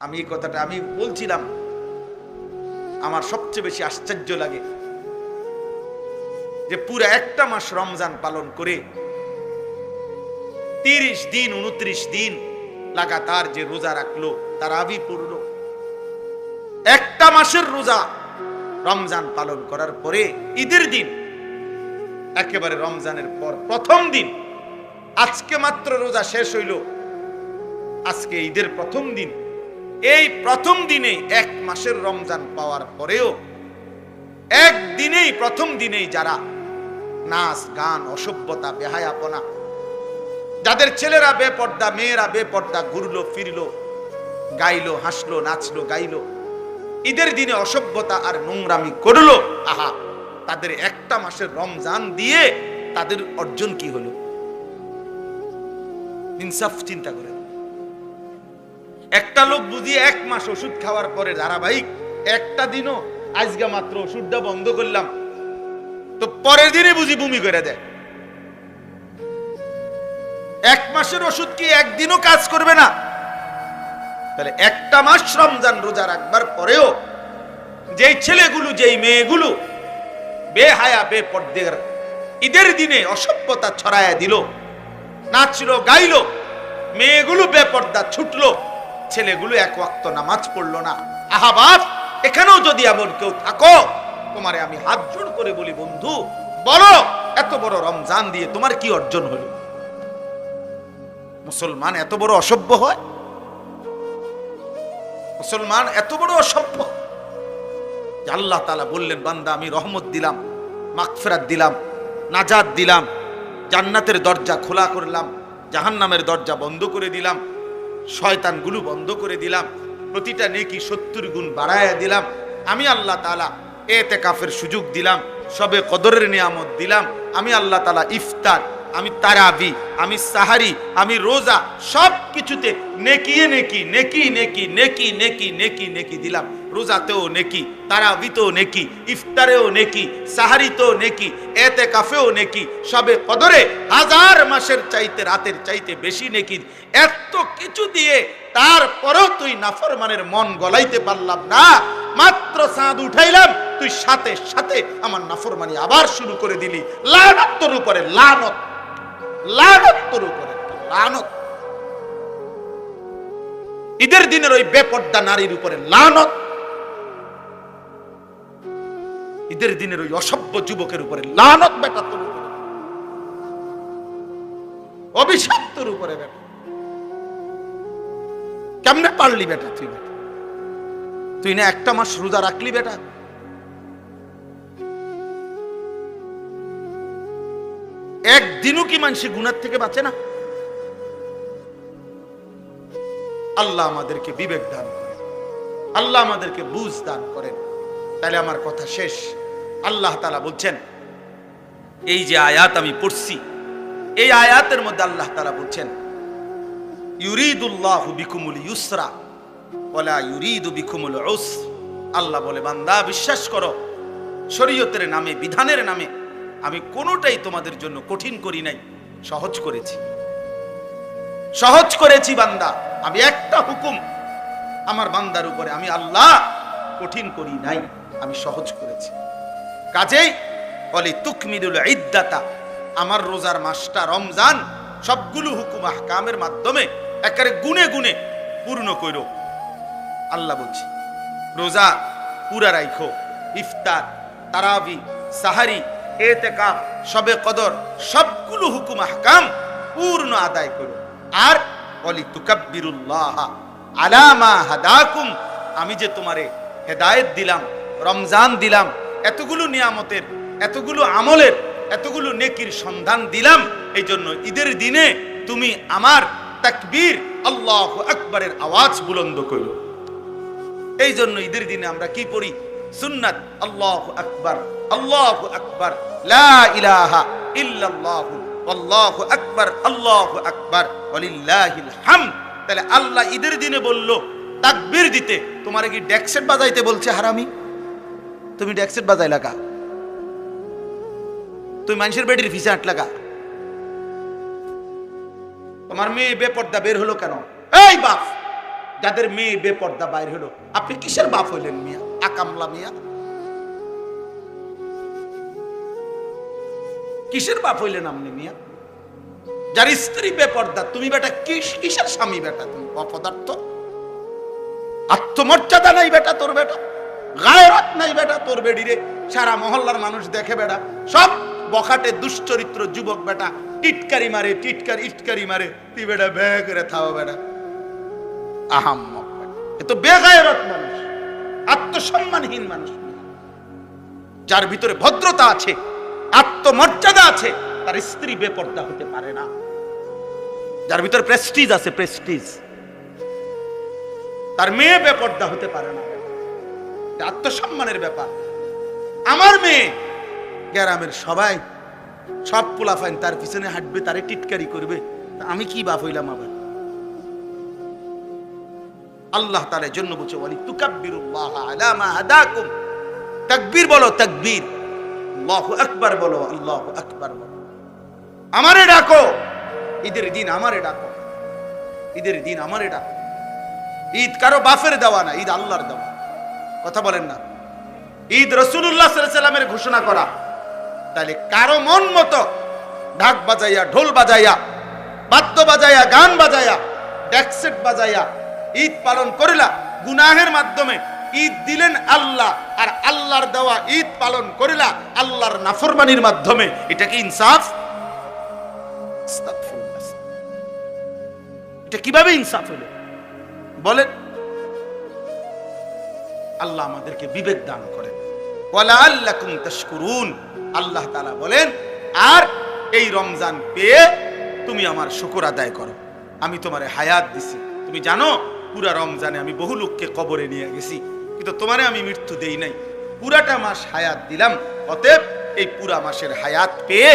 আমি এই কথাটা আমি বলছিলাম, আমার সবচেয়ে বেশি আশ্চর্য লাগে যে পুরো একটা মাস রমজান পালন করে 30 দিন 29 দিন লাগাতার যে রোজা রাখলো, তারাবি পড়লো, একটা মাসের রোজা রমজান পালন করার পরে ঈদের দিন, একেবারে রমজানের পর প্রথম দিন, আজকে মাত্র রোজা শেষ হইল, আজকে ঈদের প্রথম দিন, এই প্রথম দিনে এক মাসের রমজান পাওয়ার পরেও একদিনেই প্রথম দিনেই যারা নাচ গান অসভ্যতা বেহায়াপনা, যাদের ছেলেরা বেপর্দা মেয়েরা বেপর্দা ঘুরলো ফিরলো, গাইলো হাসলো নাচলো গাইলো, ঈদের দিনে অসভ্যতা আর নোংরামি করলো, আহা, তাদের একটা মাসের রমজান দিয়ে তাদের অর্জন কি হলো? ইনসাফ চিন্তা করে। একটা লোক বুঝিয়ে এক মাস ওষুধ খাওয়ার পরে ধারাবাহিক একটা দিনও আজকে মাত্র ওষুধটা বন্ধ করলাম, তো পরের দিনে বুঝি বমি করে দেয়। এক মাসের ওষুধ কি একদিনও কাজ করবে না? তাহলে একটা মাস রমজান রোজা রাখবার পরেও যেই ছেলেগুলো যেই মেয়েগুলো বেহায়া বেপর্দার ঈদের দিনে অসভ্যতা ছড়ায়া দিল, নাচলো গাইলো, মেয়েগুলো বেপর্দা ছুটলো, ছেলেগুলো এক ওয়াক্ত নামাজ পড়লো না, আহা বাপ, এখানেও যদি এমন কেউ থাকো, তোমারে আমি হাত জোড় করে বলি, বন্ধু বলো, এত বড় রমজান দিয়ে তোমার কি অর্জন হলো? মুসলমান এত বড় অসভ্য হয়? মুসলমান এত বড় অসভ্য? আল্লাহ তাআলা বললেন, বান্দা আমি রহমত দিলাম, মাগফিরাত দিলাম, নাজাত দিলাম, জান্নাতের দরজা খোলা করলাম, জাহান্নামের দরজা বন্ধ করে দিলাম, শয়তানগুলো বন্ধ করে দিলাম, প্রতিটা নেকি 70 গুণ বাড়ায়া দিলাম, আমি আল্লাহ তাআলা ইতিকাফের সুযোগ দিলাম, সবে কদরের নিয়ামত দিলাম, আমি আল্লাহ তাআলা ইফতার, আমি তারাবি, আমি সাহারি, আমি রোজা, সব কিছুতে নেকিয়ে নেকি নেকি নেকি নেকি নেকি নেকি নেকি দিলাম। রোজাতেও নেকি, তারাবিতেও নেকি, ইফতারেও নেকি, সাহারিতেও নেকি, ইতিকাফেও নেকি, সবে কদরে 1000 মাসের চাইতে রাতের চাইতে বেশি নেকি। এত কিছু দিয়ে তারপরেও তুই নাফরমানের মন গলাইতে পারলাম না, মাত্র চাঁদ উঠাইলাম, তুই সাথে সাথে আমার নাফরমানি আবার শুরু করে দিলি। লানত তোর উপরে, লানত, লানত তোর উপরে, লানত। ঈদের দিনের ওই বেপর্দা নারীর উপরে লানত, ঈদের দিনের ওই অসভ্য যুবকের উপরে লানত, বেটা তোর উপরে অভিশাপ, তোর উপরে বেটা। কেমনে পারলি বেটা তুই? বেটা তুই না একটা মাস রোজা রাখলি বেটা? একদিনও কি মানুষের গুনাহ থেকে বাঁচে না? আল্লাহ আমাদেরকে বিবেক দান করেন, আল্লাহ আমাদেরকে বুঝ দান করেন। তাহলে আমার কথা শেষ। আল্লাহ তাআলা বলছেন, এই যে আয়াত আমি পড়ছি, এই আয়াতের মধ্যে আল্লাহ তাআলা বলছেন, ইউরিদুল্লাহু বিকুমুল ইউসরা ওয়ালা ইউরিদু বিকুমুল উসর। আল্লাহ বলে, বান্দা বিশ্বাস করো, শরীয়তের নামে, বিধানের নামে আমি কোনোটাই তোমাদের জন্য কঠিন করি নাই, সহজ করেছি, সহজ করেছি। বান্দা, আমি একটা হুকুম আমার বান্দার উপরে আমি আল্লাহ কঠিন করি নাই, আমি সহজ করেছি। কাজেই বলি তুকমিলুল ইদ্দাতা, আমার রোজার মাসটা রমজান সবগুলো হুকুম আহকামের মাধ্যমে একেবারে গুনে গুনে পূর্ণ করো। আল্লাহ বলছি রোজা পুরা রাখো, ইফতার, তারাবি, সাহারি, ইতিকাফ, শবে কদর, সবগুলো হুকুম আহকাম পূর্ণ আদায় করো। আর বলি তুকাব্বিরুল্লাহ আলা মা হাদাকুম, আমি যে তোমারে হেদায়েত দিলাম, রমজান দিলাম, এতগুলো নিয়ামতের, এতগুলো আমলের, এতগুলো নেকির সন্ধান দিলাম, এই জন্য ঈদের দিনে তুমি আমার তাকবীর আল্লাহু আকবারের আওয়াজ বুলন্দ করো। এই জন্য ঈদের দিনে আমরা কি পড়ি? সুন্নাত আল্লাহু আকবার, আল্লাহু আকবার, লা ইলাহা ইল্লাল্লাহু আল্লাহু আকবার, আল্লাহু আকবার, ওয়ালিল্লাহিল হামদ। তাহলে আল্লাহ ঈদের দিনে বলল তাকবীর দিতে, তোমারে কি ডেক্সেট বাজাইতে বলছে হারামি? তুমি ডেক্সেট বাজাই লাগা, তুই মানুষের বেডির ফিসে আট লাগা। তোমার মেয়ে বেপর্দা বের হলো কেন? এই বাপ, যাদের মেয়ে বেপর্দা বাইর হলো, আপনি কিসের বাপ হইলেন মিয়া? আকামলা মিয়া, কিসের বাপ হইলেন আপনি মিয়া? যার স্ত্রী বেপর্দা, তুমি বেটা কিসের স্বামী বেটা? তুমি অপদার্থ, আত্মমর্যাদা নাই বেটা তোর, বেটা গায়রত নাই বেটা তোর বেডিরে। সারা মহল্লার মানুষ দেখে বেটা, সব বখাটে দুশ্চরিত্র যুবক বেটা, টিটকারি মারে, ইটকারি মারে, তুই বেটা বে করে থাও বেটা। আহাম্মক, এ তো বেগায়রত মানুষ, আত্মসম্মানহীন মানুষ। যার ভিতরে ভদ্রতা আছে, আত্মমর্যাদা আছে, তার স্ত্রী বেপর্দা হতে পারে না। যার ভিতরে প্রেস্টিজ আছে, প্রেস্টিজ, তার মেয়ে বেপর্দা হতে পারে না। আত্মসম্মানের ব্যাপার। আমার মেয়ে গ্রামের সবাই, সব পোলাফাইন তার পিছনে হাঁটবে, তারে টিটকারি করবে, আমি কি বাপ হইলাম আবার? আল্লাহ তাআলার জন্য বলছে, ওয়ালি তুকাব্বিরুল্লাহ আলা মা হাদাকুম। তাকবীর বলো, তাকবীর, আল্লাহু আকবার বলো, আল্লাহু আকবার বলো। আমারে ডাকো, ঈদের দিন আমারে ডাকো, ঈদের দিন আমারে ডাকো। ঈদ কারো বাপের দেওয়া না, ঈদ আল্লাহর দেওয়া। কথা বলেন না? ঈদ রাসূলুল্লাহ সাল্লাল্লাহু আলাইহি সাল্লামের ঘোষণা করা। তাহলে কারো মন মতো ঢাক বাজাইয়া, ঢোল বাজাইয়া, বাদ্য বাজাইয়া, গান বাজাইয়া, ডেকসেট বাজাইয়া ঈদ পালন করিলা, গুনাহের মাধ্যমে ঈদ দিলেন আল্লাহ, আর আল্লাহর দেওয়া ঈদ পালন করিলা আল্লাহর নাফরমানির মাধ্যমে। এটা কি ইনসাফ? এটা কিভাবে ইনসাফ হলো বলেন? আল্লাহ আমাদেরকে বিবেক দান করেন। ওয়ালাআল্লাকুম তাশকুরুন, আল্লাহ তাআলা বলেন, আর এই রমজান পেয়ে তুমি আমার শুকর আদায় করো। আমি তোমারে হায়াত দিছি। তুমি জানো পুরা রমজানে আমি বহু লোককে কবরে নিয়ে গেছি, কিন্তু তোমারে আমি মৃত্যু দেই নাই, পুরাটা মাস হায়াত দিলাম। অতএব এই পুরা মাসের হায়াত পেয়ে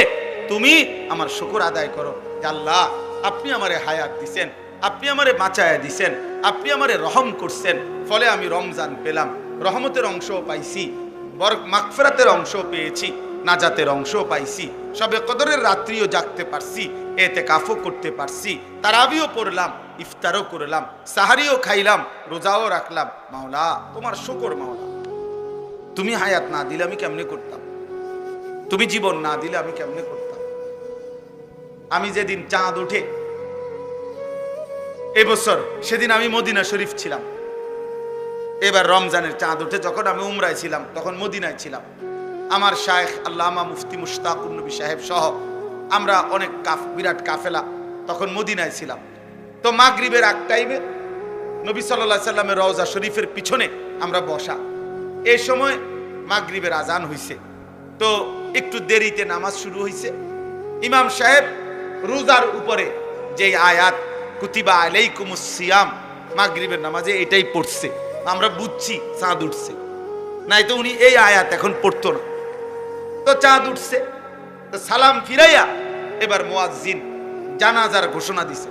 তুমি আমার শুকর আদায় করো। আল্লাহ, আপনি আমারে হায়াত দিছেন, আপনি আমারে বাঁচায়া দিছেন, আপনি আমারে রহম করছেন, ফলে আমি রমজান পেলাম, রহমতের অংশও পাইছি, মাগফিরাতের অংশও পেয়েছি, নাজাতের অংশও পাইছি, সবে কদরের রাত্রিও জাগতে পারছি, ইতিকাফও করতে পারছি, তারাবিও পড়লাম, ইফতারও করলাম, সাহারিও খাইলাম, রোজাও রাখলাম। মাওলা তোমার শুকর। মাওলা তুমি হায়াত না দিলে আমি কেমনে করতাম? তুমি জীবন না দিলে আমি কেমনে করতাম? আমি যেদিন চাঁদ উঠে এবছর, সেদিন আমি মদিনা শরীফ ছিলাম। এবার রমজানের চাঁদ উঠে যখন আমি উমরায় ছিলাম, তখন মদিনায় ছিলাম। আমার শায়েখ আল্লামা মুফতি মুশতাকুর নবী সাহেব সহ আমরা অনেক বিরাট কাফেলা তখন মদিনায় ছিলাম। তো মাগরিবের আগ টাইমে নবী সাল্লাল্লাহু আলাইহি সাল্লামের রওজা শরীফের পিছনে আমরা বসা। এই সময় মাগরিবের আজান হইছে, তো একটু দেরিতে নামাজ শুরু হইছে। ইমাম সাহেব রোজার উপরে যে আয়াত কুতিবা আলাইকুমুস সিয়াম, মাগরিবের নামাজে এটাই পড়ছে। আমরা বুঝছি চাঁদ উঠছে, নাই তো উনি এই আয়াত এখন পড়তো না। তো চাঁদ উঠছে, তো সালাম ফিরাইয়া এবার মুয়াজ্জিন জানাজার ঘোষণা দিছে।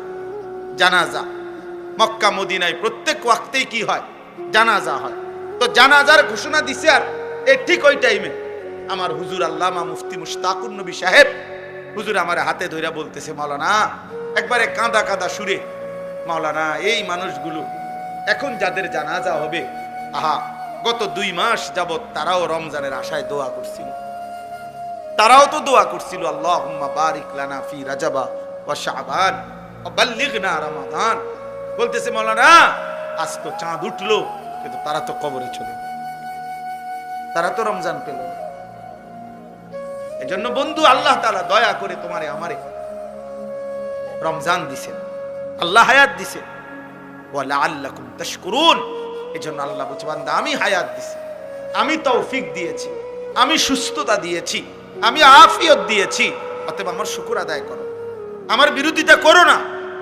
জানাজা মক্কা মদিনায় প্রত্যেক ওয়াক্তেই কি হয়? জানাজা হয়। তো জানাজার ঘোষণা দিছে, আর ঠিক ওই টাইমে আমার হুজুর আল্লামা মুফতি মুশতাকুর নবী সাহেব হুজুর আমার হাতে ধইরা বলতেছে, মাওলানা, একবারে কাঁদা কাঁদা সুরে, মাওলানা এই মানুষগুলো এখন যাদের জানাজা হবে, আহা গত 2 মাস যাবত তারাও রমজানের আশায় দোয়া করছিল, তারাও তো দোয়া করছিল, আল্লাহুম্মা বারিক লানা ফি রাজাবা ওয়া শাবান ওয়া বাল্লিগনা রমাদান। বলতেছে, মাওলানা আজ তো চাঁদ উঠলো, কিন্তু তারা তো কবরে চলে, তারা তো রমজান পেল। এজন্য বন্ধু, আল্লাহ তাআলা দয়া করে তোমারে আমারে রমজান দিছেন, আল্লাহ হায়াত দিছেন। ওয়ালাআল্লাকুম তাশকুরুন, এজন্য আল্লাহ বলছে, বান্দা আমি হায়াত দিছি, আমি তৌফিক দিয়েছি, আমি সুস্থতা দিয়েছি, আমি আফিয়ত দিয়েছি, অতএব আমার শুকর আদায় করো, আমার বিরোধিতা করো না,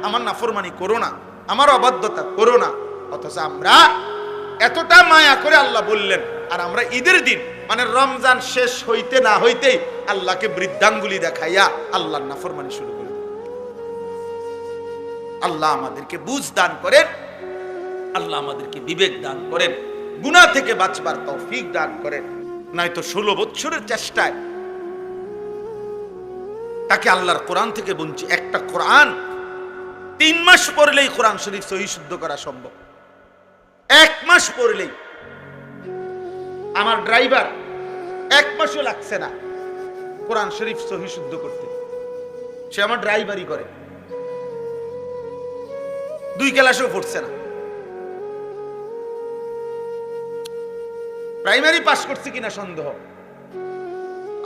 আমার নাফরমানি করো না, আমার অবাধ্যতা করো না। অথচ আমরা এতটা মায়া করে আল্লাহ বললেন, আর আমরা ঈদের দিন মানে রমজান শেষ হইতে না হইতেই আল্লাহকে বৃদ্ধাঙ্গুলি দেখাইয়া আল্লাহর নাফরমানি শুরু করে। আল্লাহ আমাদেরকে বুঝ দান করেন, আল্লাহ আমাদেরকে বিবেক দান করেন, গুনাহ থেকে বাঁচবার তৌফিক দান করেন। নয়তো 16 বছরের চেষ্টায় তাকে আল্লাহর কোরআন থেকে বঞ্চিত। একটা কোরআন 3 মাস পড়লেই কোরআন শরীফ সহি শুদ্ধ করা সম্ভব। 1 মাস পড়লেই আমার ড্রাইভার 1 মাসও লাগছে না কোরআন শরীফ সহি শুদ্ধ করতে। সে আমার ড্রাইভারই করে, 2 ক্লাসও পড়ছে না। প্রাইমারি পাস করছে কিনা সন্দেহ,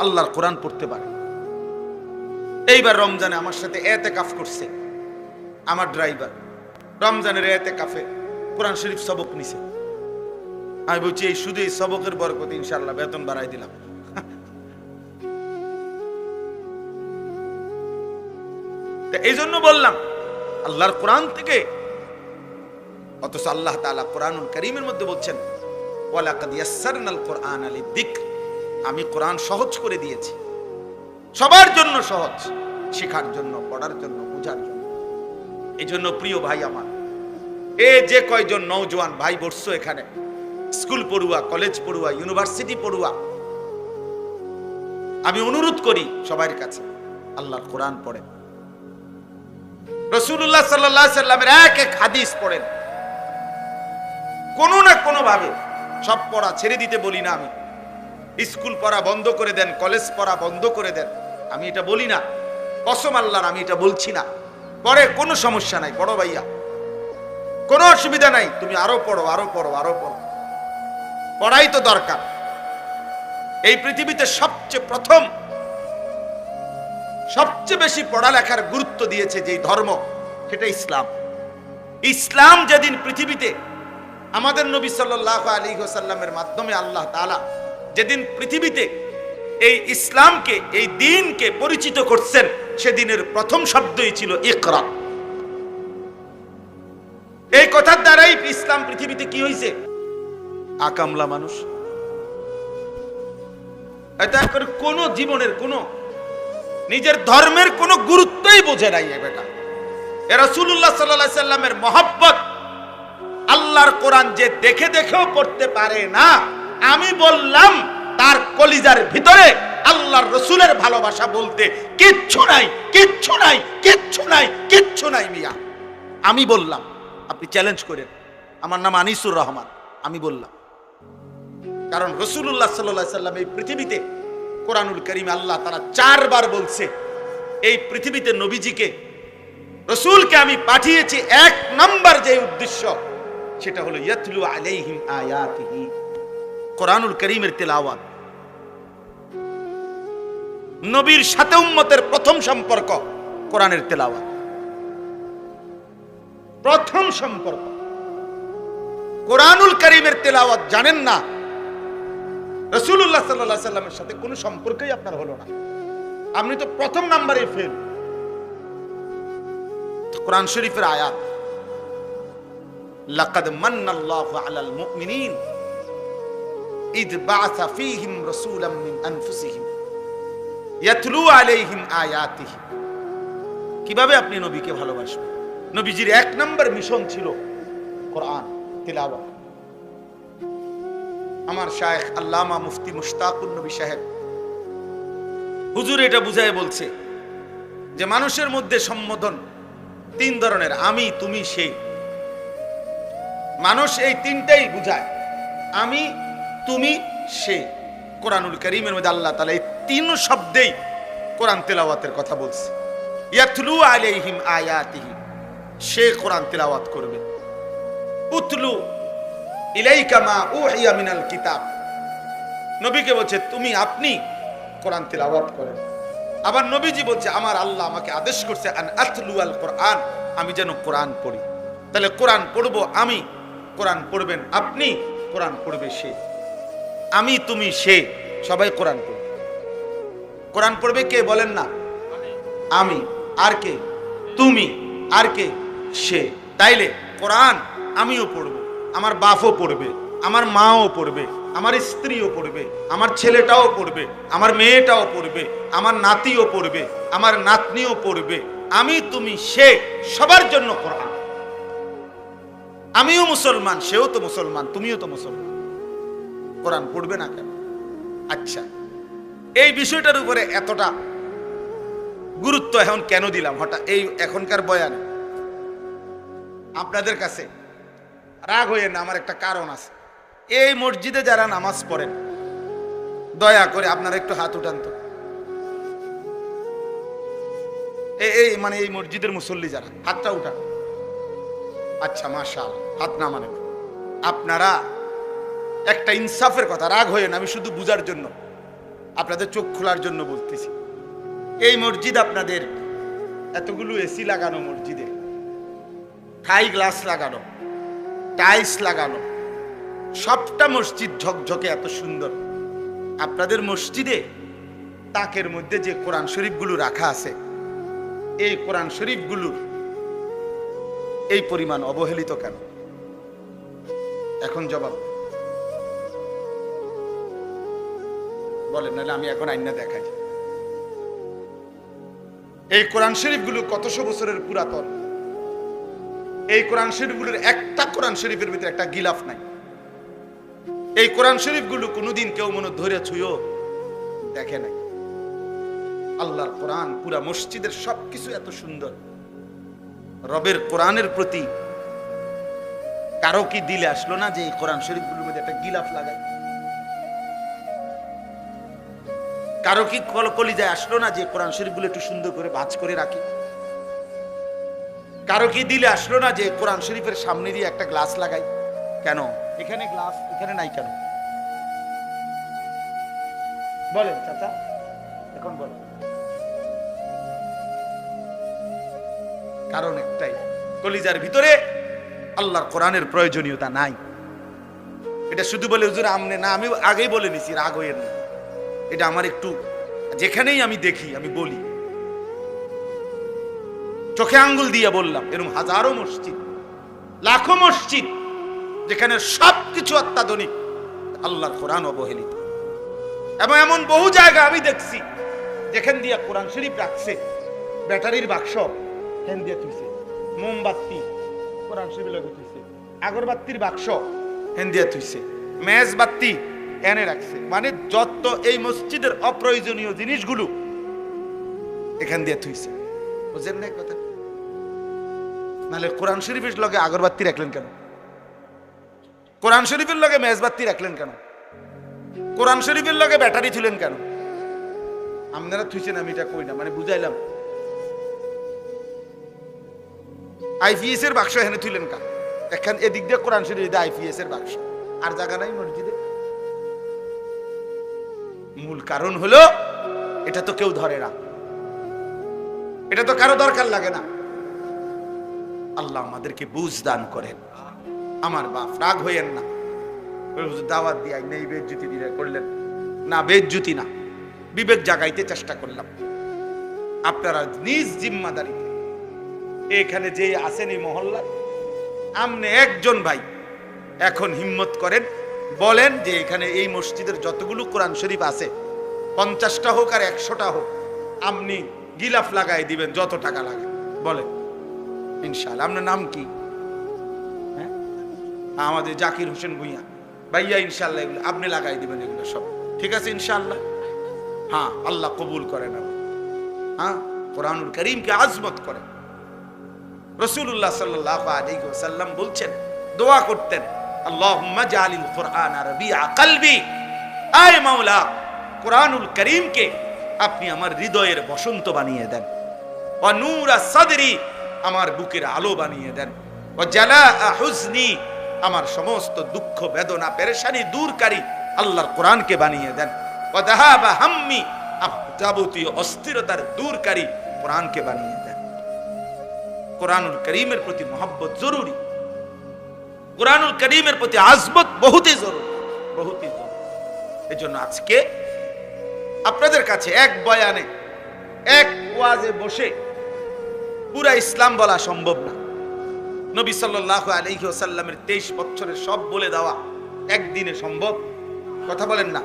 আল্লাহর কোরআন পড়তে পারে। এইবার রমজানে আমার সাথে ইতিকাফ করছে আমার ড্রাইভার, রমজানের ইতিকাফে কোরআন শরীফ সবক নিছে। আমি বলছি এই শুধু এই সবকের বরকতে ইনশাআল্লাহ বেতন বাড়াই দিলাম। এই জন্য বললাম আল্লাহর কোরআন থেকে, অথচ আল্লাহ তাআলা কোরআনুল কারীমের মধ্যে বলছেন ওয়ালাকাদ ইয়াসসারনাল কোরআনা লিযিকর, আমি কোরআন সহজ করে দিয়েছি, সবার জন্য সহজ, শেখার জন্য, পড়ার জন্য, বোঝার জন্য। এই জন্য প্রিয় ভাই আমার, এই যে কয়জন নওজোয়ান ভাই বসছো এখানে, স্কুল পড়ুয়া, কলেজ পড়ুয়া, ইউনিভার্সিটি পড়ুয়া, আমি অনুরোধ করি সবার কাছে আল্লাহর কোরআন পড়েন। রাসূলুল্লাহ সাল্লাল্লাহু আলাইহি সাল্লামের এক হাদিস পড়েন, কোনো না কোনো ভাবে। সব পড়া ছেড়ে দিতে বলি না আমি, স্কুল পড়া বন্ধ করে দেন, কলেজ পড়া বন্ধ করে দেন, আমি এটা বলি না, কসম আল্লাহর আমি এটা বলছি না। পড়ে কোনো সমস্যা নাই, পড়ো ভাইয়া, কোনো অসুবিধা নাই, তুমি আরো পড়ো, আরো পড়ো, আরো পড়ো, পড়াই তো দরকার। এই পৃথিবীতে সবচেয়ে প্রথম, সবচেয়ে বেশি পড়ালেখার গুরুত্ব দিয়েছে যেই ধর্ম, সেটা ইসলাম। ইসলাম যেদিন পৃথিবীতে আমাদের নবী সাল্লাল্লাহু আলাইহি ওয়াসাল্লামের মাধ্যমে আল্লাহ তাআলা যেদিন পৃথিবীতে এই ইসলামকে, এই দ্বীনকে পরিচিত করছেন, সেদিনের প্রথম শব্দই ছিল ইকরা। এই কথার দ্বারাই ইসলাম পৃথিবীতে কি হয়েছে? আকামলা মানুষ। এটা করে কোন জীবনের কোন নিজের ধর্মের কোন গুরুত্বই বোঝে নাই বেটা। এ রাসূলুল্লাহ সাল্লাল্লাহু আলাইহি সাল্লামের মহব্বত, আল্লাহর কোরআন যে দেখে দেখেও পড়তে পারে না, আমি বললাম তার কলিজার ভিতরে আল্লাহর রাসূলের ভালোবাসা বলতে কিচ্ছু নাই, কিচ্ছু নাই, কিচ্ছু নাই, কিচ্ছু নাই মিয়া। আমি বললাম, আপনি চ্যালেঞ্জ করেন, আমার নাম আনিসুর রহমান, আমি বললাম। কারণ রাসূলুল্লাহ সাল্লাল্লাহু আলাইহি সাল্লাম এই পৃথিবীতে কোরআনুল কারীমে আল্লাহ তাআলা 4 বার বলছে, এই পৃথিবীতে নবীজিকে, রাসূলকে আমি পাঠিয়েছি 1 নাম্বার যে উদ্দেশ্য, সেটা হলো ইয়াতলু আলাইহিম আয়াতিহি, কোরআনুল কারীমের তেলাওয়াত। নবীর সাথে উম্মতের প্রথম সম্পর্ক কোরআনের তেলাওয়াত, প্রথম সম্পর্ক কোরআনুল কারীমের তেলাওয়াত। জানেন না, রাসূলুল্লাহ সাল্লাল্লাহু আলাইহি সাল্লামের সাথে কোনো সম্পর্কই আপনার হলো না, আপনি তো প্রথম নাম্বারে ফেল। কোরআন শরীফের আয়াত, লাকাদ মান্নাল্লাহু আলাল মুমিনিন ইদ বাআসা ফীহিম রাসূলাম মিন আনফুসিহিম ইয়াতলু আলাইহিম আয়াতিহি। কিভাবে আপনি নবীকে ভালোবাসবেন? নবীজির 1 নাম্বার মিশন ছিল কোরআন তিলাওয়াত। আমার শায়েখ আল্লামা মুফতি মুশতাকুন নবী সাহেব হুজুর এটা বুঝায় বলছে যে মানুষের মধ্যে সম্বোধন 3 ধরনের, আমি, তুমি, সে। মানুষ এই 3টাই বুঝায়, আমি, তুমি, সে। কোরআনুল কারীমের মধ্যে আল্লাহ তাআলা এই 3 শব্দেই কোরআন তেলাওয়াতের কথা বলছে। ইয়াতলু আলাইহিম আয়াতিহি, সে কোরআন তেলাওয়াত করবে। উতলু ইলাইকা মা উহিয়া মিনাল কিতাব, নবীকে বলছে তুমি, আপনি কোরআন তেলাওয়াত করেন। আবার নবীজি বলছে আমার আল্লাহ আমাকে আদেশ করছে আন আতলু আল কোরআন, আমি যেন কোরআন পড়ি। তাহলে কোরআন পড়বো আমি, কোরআন পড়বেন আপনি, কোরআন পড়বে সে। আমি, তুমি, সে, সবাই কোরআন পড়বে। কোরআন পড়বে কে বলেন না? আমি, আর কে? তুমি, আর কে? সে। তাইলে কোরআন আমিও পড়বো, আমার বাপও পড়বে, আমার মাও পড়বে, আমার স্ত্রীও পড়বে, আমার ছেলেটাও পড়বে, আমার মেয়েটাও পড়বে, আমার নাতিও পড়বে, আমার নাতনিও পড়বে। আমি, তুমি, সে, সবার জন্য কোরআন। আমিও মুসলমান, সেও তো মুসলমান, তুমিও তো মুসলমান, কোরআন পড়বে না কেন? আচ্ছা, এই বিষয়টার উপরে এতটা গুরুত্ব এখন কেন দিলাম হঠাৎ এই এখনকার বয়ানে আপনাদের কাছে? রাগ হয়ে না, আমার একটা কারণ আছে। এই মসজিদে যারা নামাজ পড়েন, দয়া করে আপনারা একটু হাত উঠান তো। এই মানে এই মসজিদের মুসল্লি যারা, হাতটা উঠান। আচ্ছা, মাশাআল্লাহ, হাত না মানে আপনারা একটা ইনসাফের কথা, রাগ হয়ে না, আমি শুধু বুঝার জন্য, আপনাদের চোখ খোলার জন্য বলতেছি। এই মসজিদ আপনাদের এতগুলো এসি লাগানো, মসজিদে থাই গ্লাস লাগানো, টাইলস লাগানো, সবটা মসজিদ ঝকঝকে এত সুন্দর। আপনাদের মসজিদে তাকের মধ্যে যে কোরআন শরীফগুলো রাখা আছে, এই কোরআন শরীফগুলোর এই পরিমাণ অবহেলিত কেন? এখন জবাব বলেন, নাহলে আমি এখন আইনা দেখাই। এই কোরআন শরীফগুলো কতশো বছরের পুরাতন। এই কোরআন শরীফগুলোর একটা কোরআন শরীফের ভিতরে একটা গিলাফ নাই। এই কোরআন শরীফগুলো কোনোদিন কেউ মনে ধরে ছুঁয়ো দেখে নাই। আল্লাহর কোরআন, পুরা মসজিদের সবকিছু এত সুন্দর। রবের কোরআনের প্রতি কারো কি দিলে আসলো না যে এই কোরআন শরীফগুলোর মধ্যে একটা গিলাফ লাগাই? কারো কি কলিজায় আসলো না যে কোরআন শরীফগুলো একটু সুন্দর করে ভাঁজ করে রাখি? কারো কি দিলে আসলো না যে কোরআন শরীফের সামনে দিয়ে একটা গ্লাস লাগাই? কেন এখানে গ্লাস, এখানে নাই কেন? বলেন চাচা, এখন বলেন। কারণ একটাই, কলিজার ভিতরে আল্লাহর কোরআনের প্রয়োজনীয়তা নাই। এটা শুধু বলে হুজুর আমনে না, আমি আগেই বলে নিছি, রাগ হইেন না। এটা আমার একটু, যেখানেই আমি দেখি আমি বলি, চোখে আঙ্গুল দিয়ে বললাম। এরকম হাজারো মসজিদ, লাখো মসজিদ যেখানে সবকিছু অত্যাধুনিক, আল্লাহর কোরআন অবহেলিত। এবং এমন বহু জায়গা আমি দেখছি যেখান দিয়ে কোরআন শরীফ রাখছে, ব্যাটারির বাক্স হেন দিয়ে থুইছে, মোমবাতি কোরআন শরীফ লগে থুইছে, আগরবাতির বাক্স হেন দিয়ে থুইছে, মেজবাতি এনে রাখছে। মানে যত এই মসজিদের অপ্রয়োজনীয় জিনিসগুলো এখান দিয়ে থুইছে। বুঝেন না কথা? নাহলে কোরআন শরীফের লগে আগরবাতি রাখলেন কেন? কোরআন শরীফের লগে মেজবাতি রাখলেন কেন? কোরআন শরীফের লগে ব্যাটারি থুলেন কেন? আপনারা থুইছেন, আমি এটা কই না, মানে বুঝাইলাম। আইপিএস এর বাক্স এখানে থুলেন কা? এখন এদিক দিয়ে কোরআন শরীফ, আইপিএস এর বাক্স, আর জায়গা নাই মসজিদে। মূল কারণ হলো এটা তো কেউ ধরে না, এটা তো কারো দরকার লাগে না। আল্লাহ আমাদেরকে বুঝ দান করেন। আমার বাপ, রাগ হইয়েন না, দাওয়াত দিয়ে নেই বেজ্জুতি দিয়ে করলেন না, বেজ্জুতি না, বিবেক জাগাইতে চেষ্টা করলাম। আপনারা নিজ জিম্মাদারিতে এখানে যে আছেন এই মহল্লা, আমনে একজন ভাই এখন হিম্মত করেন, বলেন যে এখানে এই মসজিদের যতগুলো কোরআন শরীফ আছে, 50টা হোক আর 100টা হোক, আপনি গিলাফ লাগাই দিবেন যত টাকা লাগে। বলেন ইনশাআল্লাহ। আপনার নাম কি? হ্যাঁ, আমাদের জাকির হোসেন ভুইয়া ভাইয়া। ইনশাআল্লাহ এগুলো আপনি লাগাই দিবেন, এগুলো সব ঠিক আছে ইনশাআল্লাহ। হ্যাঁ, আল্লাহ কবুল করেন। হ্যাঁ, কোরআনুল কারীমকে আজমত করেন। রাসূলুল্লাহ সাল্লাল্লাহু আলাইহি ওয়াসাল্লাম বলছেন, দোয়া করতেন, আল্লাহুম্মা জাআলিল কুরআন রাবিআ কলবি, আয় মাওলা কোরআনুল কারীমকে আপনি আমার হৃদয়ের বসন্ত বানিয়ে দেন, ওয়া নূরা সাদরি, আমার বুকের আলো বানিয়ে দেন, ওয়া জালাআ হুজনি, আমার সমস্ত দুঃখ বেদনা পেরেশানি দূরকারী আল্লাহর কোরআনকে বানিয়ে দেন, ওয়া যাহাবা হাম্মি, যাবতীয় অস্থিরতার দূরকারী কোরআনকে বানিয়ে দেন। কোরআনুল কারীমের প্রতি মহব্বত জরুরি, কোরআনুল কারীমের প্রতি আজমত বহুতই জরুরি, বহুতই জরুরি। এজন্য আজকে আপনাদের কাছে এক বয়ানে, এক ওয়াজে বসে পুরা ইসলাম বলা সম্ভব না। নবী সাল্লাল্লাহু আলাইহি ওয়াসাল্লামের 23 বছরের সব বলে দেওয়া একদিনে সম্ভব? কথা বলেন না।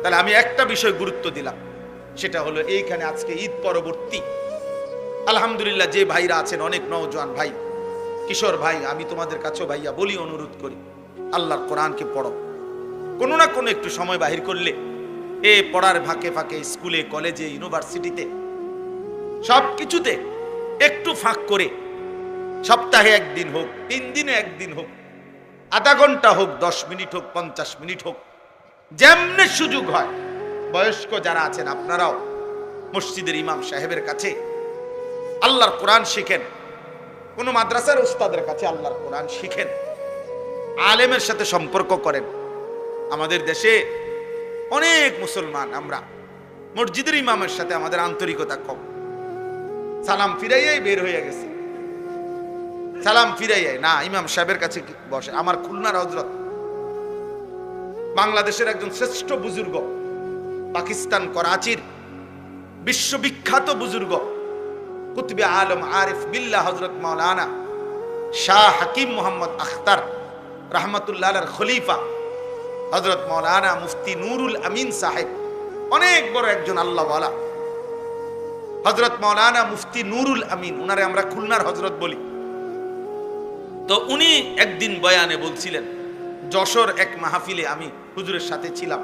তাহলে আমি একটা বিষয় গুরুত্ব দিলাম, সেটা হলো এইখানে আজকে ঈদ পরবর্তী আলহামদুলিল্লাহ যে ভাইরা আছেন, অনেক নওজোয়ান ভাই, কিশোর ভাই, আমি তোমাদের কাছেও ভাইয়া বলি, অনুরোধ করি, আল্লাহর কোরআনকে পড়ো। কোনো না কোনো একটু সময় বাহির করলে, এ পড়ার ফাঁকে ফাঁকে স্কুলে, কলেজে, ইউনিভার্সিটিতে, সব কিছুতে একটু ফাঁক করে সপ্তাহে একদিন হোক, 3 দিনে একদিন হোক, আধা ঘন্টা হোক, 10 মিনিট হোক, 50 মিনিট হোক, যেমনি সুযোগ হয়, বয়স্ক যারা আছেন আপনারাও মসজিদের ইমাম সাহেবের কাছে আল্লাহর কোরআন শিখেন, কোন মাদ্রাসার উস্তাদের কাছে আল্লাহর কোরআন শিখেন, আলেমের সাথে সম্পর্ক করেন। আমাদের দেশে অনেক মুসলমান আমরা মসজিদের ইমামের সাথে আমাদের আন্তরিকতা কম, সালাম ফিরাইয়াই বের হয়ে গেছে, সালাম ফিরাইয়াই না ইমাম সাহেবের কাছে বসে। আমার খুলনার হযরত, বাংলাদেশের একজন শ্রেষ্ঠ বুজুর্গ, পাকিস্তান করাচির বিশ্ববিখ্যাত বুজুর্গ, কুতুবে আলম আরিফ বিল্লাহ হযরত মাওলানা শাহ হাকিম মোহাম্মদ আখতার রহমতুল্লাহ আলাইহির খলিফা হযরত মাওলানা মুফতি নুরুল আমিন সাহেব, অনেক বড় একজন আল্লাহওয়ালা হযরত মাওলানা মুফতি নুরুল আমিন, উনারে আমরা খুলনার হযরত বলি। তো উনি একদিন বয়ানে বলছিলেন, যশোর এক মাহফিলে আমি হুজুরের সাথে ছিলাম।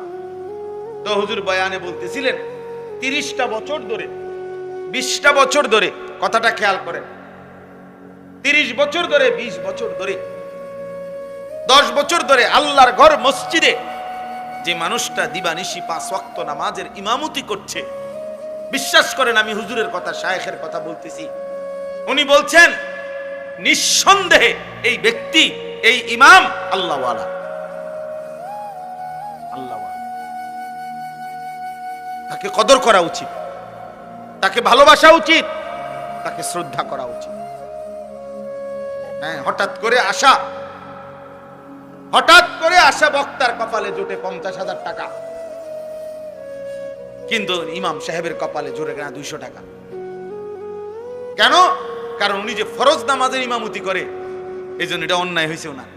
তো হুজুর বয়ানে বলতেছিলেন 30টা বছর ধরে, 20টা বছর ধরে, কথাটা খেয়াল করেন, 30 বছর ধরে, 20 বছর ধরে, 10 বছর ধরে আল্লাহর ঘর মসজিদে যে মানুষটা দিবানিশি 5 ওয়াক্ত নামাজের ইমামতি করছে, বিশ্বাস করেন আমি হুজুরের কথা, শায়েখের কথা বলতেছি, উনি বলছেন নিঃসন্দেহে এই ব্যক্তি, এই ইমাম আল্লাহওয়ালা, আল্লাহওয়ালা। তাকে কদর করা উচিত, তাকে ভালোবাসা উচিত, তাকে শ্রদ্ধা করা উচিত। হ্যাঁ, হঠাৎ করে আসা বক্তার কপালে জোটে 50,000 টাকা, কিন্তু ইমাম সাহেবের কপালে জোরে কেনা 200 টাকা। কেন? কারণ উনি যে ফরজ নামাজের ইমামতি করে, এই জন্য এটা অন্যায় হয়েছে ওনার।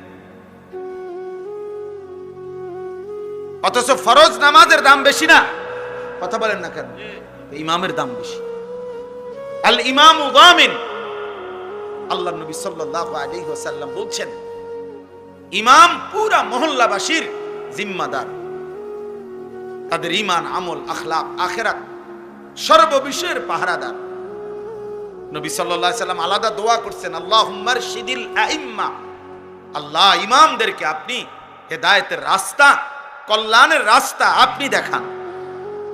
অথচ ফরজ নামাজের দাম বেশি না, কথা বলেন না কেন? ইমামের দাম বেশি। আল ইমামু যামিন, আল্লাহর নবী সাল্লাল্লাহু আলাইহি ওয়াসাল্লাম বলছেন, ইমাম পুরা মহল্লাবাসীর জিম্মাদার, তাদের ঈমান, আমল, আখলাক, আখিরাত সর্ববিষয়ের পাহারাদার। নবী সাল্লাল্লাহু আলাইহি ওয়াসাল্লাম আলাদা দোয়া করছেন, আল্লাহুম্মা আরশিদিল আইম্মা, আল্লাহ ইমামদেরকে আপনি হেদায়েতের রাস্তা, কল্যাণের রাস্তা আপনি দেখান।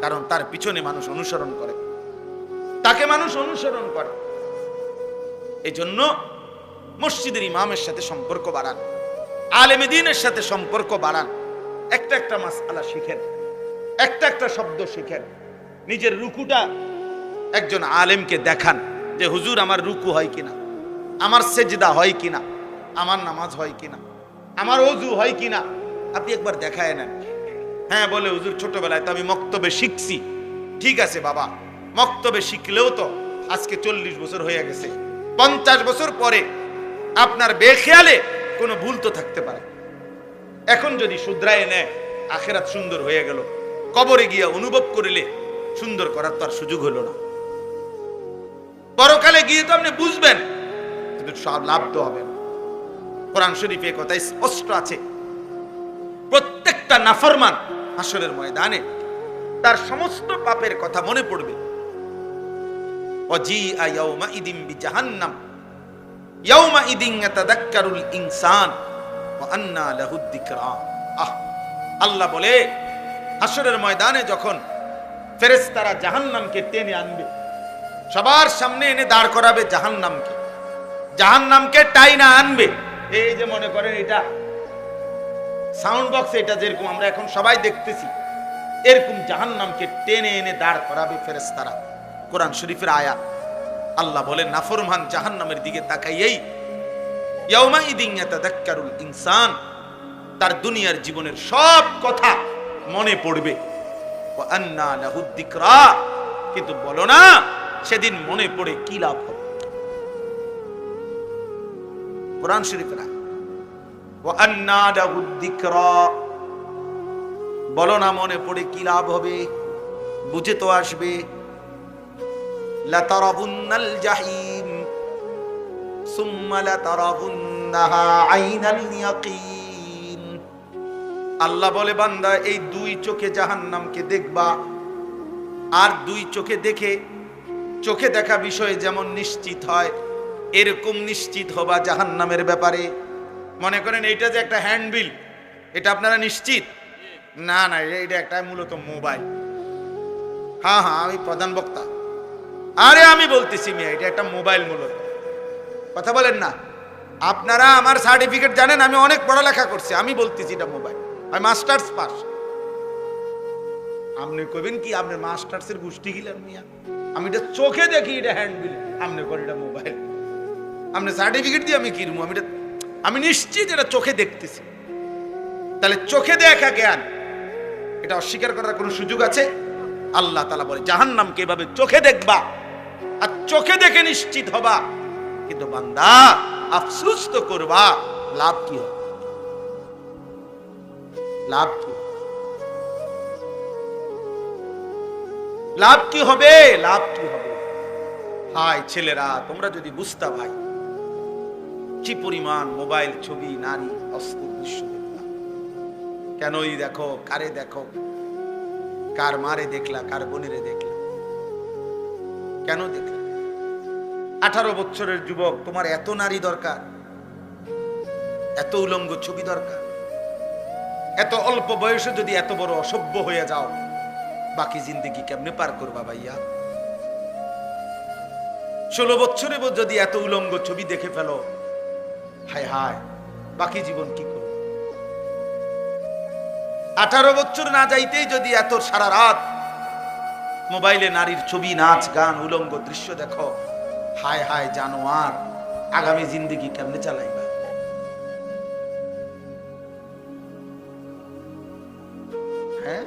কারণ তার পিছনে মানুষ অনুসরণ করে, তাকে মানুষ অনুসরণ করে। এই জন্য মসজিদের ইমামের সাথে সম্পর্ক বাড়ান, আলেমে দ্বীনের সাথে সম্পর্ক বাড়ান, একটা একটা মাসআলা শিখেন, একটা একটা শব্দ শিখেন, নিজের রুকুটা একজন আলেমকে দেখান যে হুজুর আমার রুকু হয় কিনা, আমার সেজদা হয় কিনা, আমার নামাজ হয় কিনা, আমার ওযু হয় কিনা, আপনি একবার দেখায় নেন। হ্যাঁ, বলে হুজুর ছোটবেলায় তো আমি মক্তবে শিখছি। ঠিক আছে বাবা, মক্তবে শিখলেও তো আজকে 40 বছর হয়ে গেছে, 50 বছর পরে আপনার বেখেয়ালে কোনো ভুল তো থাকতে পারে। এখন যদি শুধরায় নেয়, আখিরাত সুন্দর হয়ে গেল, কবরে গিয়ে অনুভব করিলে সুন্দর করার তো আর সুযোগ হলো না। পরকালে গিয়ে তো আপনি বুঝবেন, কিন্তু সব লাভ তো হবে না। কোরআন শরীফে কথা স্পষ্ট আছে, প্রত্যেকটা নাফরমান হাসরের ময়দানে তার সমস্ত পাপের কথা মনে পড়বে। ওয়াজিআ ইয়াউমাইদিন বিজাহান্নাম ইয়াউমাইদিন ইয়াতাযাক্কারুল ইনসান ওয়া আন্না লাহুদ যিকরা। আল্লাহ বলে, হাসরের ময়দানে যখন ফেরেশতারা জাহান্নামকে টেনে আনবে, সবার সামনে এনে দাঁড় করাবে জাহান্নামকে, জাহান্নামকে টাইনা আনবে। এই যে মনে করেন এটা সাউন্ড বক্স, এটা যেরকম আমরা এখন সবাই দেখতেছি, এরকম জাহান্নামকে টেনে এনে দাঁড় করাবে ফেরেশতারা। কোরআন শরীফের আয়াত। আল্লাহ বলেন নাফরমান জাহান্নামের দিকে তাকাইয়েই ইয়াউমাইদিন ইয়াতাযাক্কারুল ইনসান, তার দুনিয়ার জীবনের সব কথা মনে পড়বে। ওয়া আন্না লাহুদ যিকরা, কিন্তু বলো না সেদিন মনে পড়ে কি লাভ হবে? কোরআন শরীফের আয়াত। ওয়া আন্না লাহুদ যিকরা, বলো না মনে পড়ে কি লাভ হবে? বুঝে তো আসবে। লাতারাবুন্নাল জাহিম সুম্মা লাতারাবুন্নাহা আইনাল ইয়াকিন। আল্লাহ বলে, বান্দা এই 2 চোখে জাহান্নামকে দেখবা, আর 2 চোখে দেখে, চোখে দেখা বিষয়ে যেমন নিশ্চিত হয়, এরকম নিশ্চিত হবা জাহান্নামের ব্যাপারে। মনে করেন এইটা যে একটা হ্যান্ডবিল, এটা আপনারা নিশ্চিত? না না, এটা একটা মূলত মোবাইল। হ্যাঁ হ্যাঁ, আমি প্রধান বক্তা। আরে আমি বলতেছি মিয়া, এটা একটা মোবাইল মূলত। কথা বলেন না আপনারা। আমার সার্টিফিকেট জানেন, আমি অনেক পড়ালেখা করছি। আমি বলতেছি এটা মোবাইল, আমি মাস্টার্স পাস। আপনি কইবেন কি আপনার মাস্টার্সের গোষ্ঠী গিলেন মিয়া? আমি এটা চোখে দেখি, এটা হ্যান্ডবিল, আপনি করেন এটা মোবাইল। আপনি সার্টিফিকেট দিয়ে আমি কিনবো? আমি নিশ্চিত এটা চোখে দেখতেছি। তাহলে চোখে দেখা জ্ঞান, এটা অস্বীকার করার কোনো সুযোগ আছে? আল্লাহ তাআলা বলে জাহান্নামকে এভাবে চোখে দেখবা আর চোখে দেখে নিশ্চিত হবা, কিন্তু বান্দা আফসোস তো করবা। লাভ কি হবে? লাভ কি? লাভ কি হবে? লাভ কি হবে? হায় ছেলেরা, তোমরা যদি বুঝতা ভাই কি পরিমাণ মোবাইল, ছবি, নারী, অস্থির দৃশ্য দেখলাম। কেনই দেখো, কারে দেখো, কার মারে দেখলা, কার বোনেরে দেখলা, কেন দেখলা? 18 বছরের যুবক, তোমার এত নারী দরকার, এত উলঙ্গ ছবি দরকার? এত অল্প বয়সে যদি এত বড় অসভ্য হয়ে যাও, বাকি জিন্দেগি কেমনে পার করবা ভাইয়া? 16 বছরে যদি এত উলঙ্গ ছবি দেখে ফেলো, হায় হায়, বাকি জীবন কি করবে? 18 বছর না যাইতেই যদি এত সারা রাত মোবাইলে নারীর ছবি, নাচ, গান, উলঙ্গ দৃশ্য দেখো, হায় হায় জানোয়ার, আগামী জিন্দেগি কেমনে চালাইবা? হ্যাঁ,